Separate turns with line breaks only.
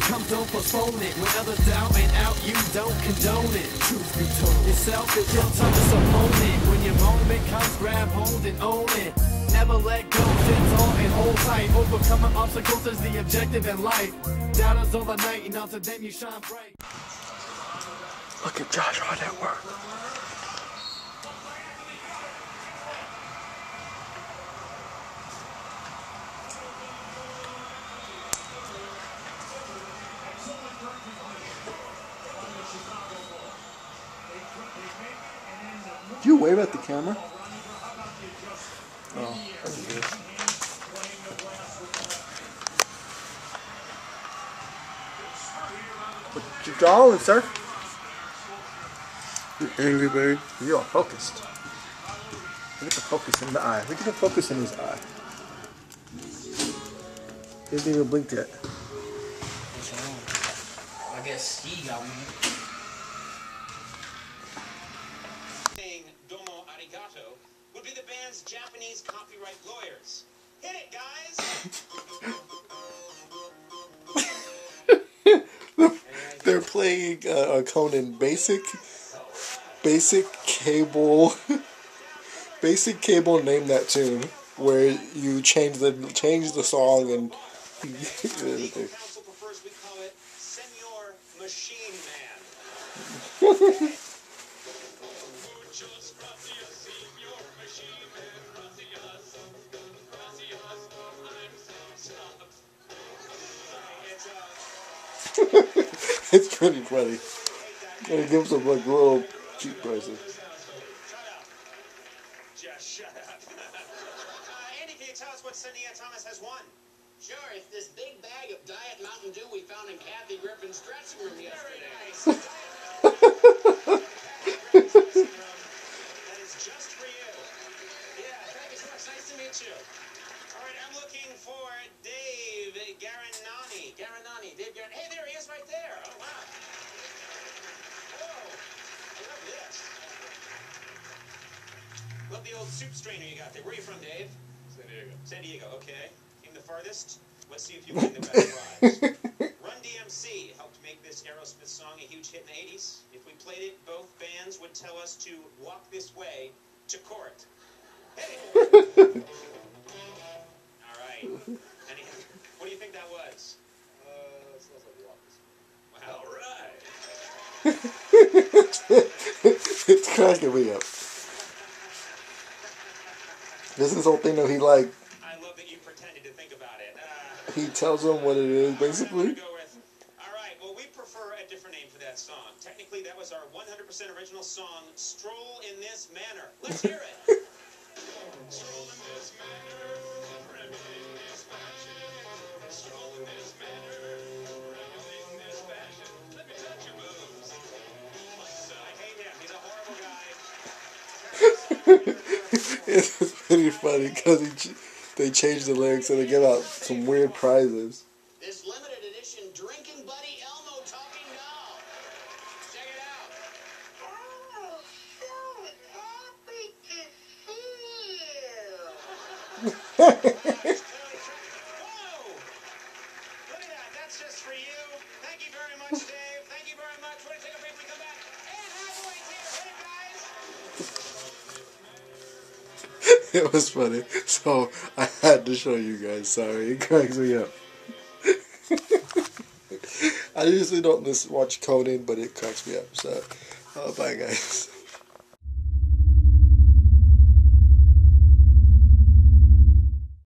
time comes, don't postpone it. When others down and out, you don't condone it. Truth be told, you're selfish, your toughest opponent. When your moment comes, grab hold and own it. Never let go, sit tall and hold tight. Overcoming obstacles is the objective in life. Doubters overnight, and until then you shine bright.
Look at Josh hard at work. Did you wave at the camera? Oh, that's good. What you drawing, sir?
You're angry, babe.
You are focused. Look at the focus in the eye. Look at the focus in his eye. He hasn't even blinked yet.
What's wrong? I guess Ski got me.
Domo arigato would be the band's Japanese copyright lawyers. Hit it, guys!
They're playing Conan basic cable name that tune where you change the song and
Legal counsel prefers we call it Senor Machine Man.
It's pretty funny. And it gives them like little cheap prices.
Just shut up. Andy, can you tell us what Cynthia Thomas has won?
Sure, it's this big bag of Diet Mountain Dew we found in Kathy Griffin's dressing room yesterday.
Very nice. That is just for you. Yeah, thank you so much. Nice to meet you. All right, I'm looking for Dave Garanani. Dave Garanani. Hey, there he is right there. Oh, wow. Whoa. I love this. Love the old soup strainer you got there. Where are you from, Dave? San Diego, okay. Came the farthest? Let's see if you win the best prize. Run DMC helped make this Aerosmith song a huge hit in the 80s. If we played it, both bands would tell us to walk this way to court. Hey! All right. Anyhow, what do you think that was? It smells like walkers. All right.
It's cracking me up. This is the whole thing that he like.
I love that you pretended to think about it.
He tells them what it is, basically.
All right, well, we prefer a different name for that song. Technically, that was our 100% original song, Stroll in This Manner. Let's hear it. Stroll in this manner, reveling this fashion. Stroll in this manner, reveling this fashion. Let me touch your boobs. I hate him. He's a horrible guy.
It's pretty funny because they changed the lyrics and they give out some weird prizes.
This limited edition Drinking Buddy Elmo talking doll. Check it out. Oh, so happy to see you.
Whoa! Look at that. That's just for you. Thank you very much, Dave. Thank you very much. We're going to take a break. We come back. And Hathaway's here. Hit it, guys.
It was funny, so I had to show you guys. Sorry, it cracks me up. I usually don't watch Conan, but it cracks me up. So, bye guys.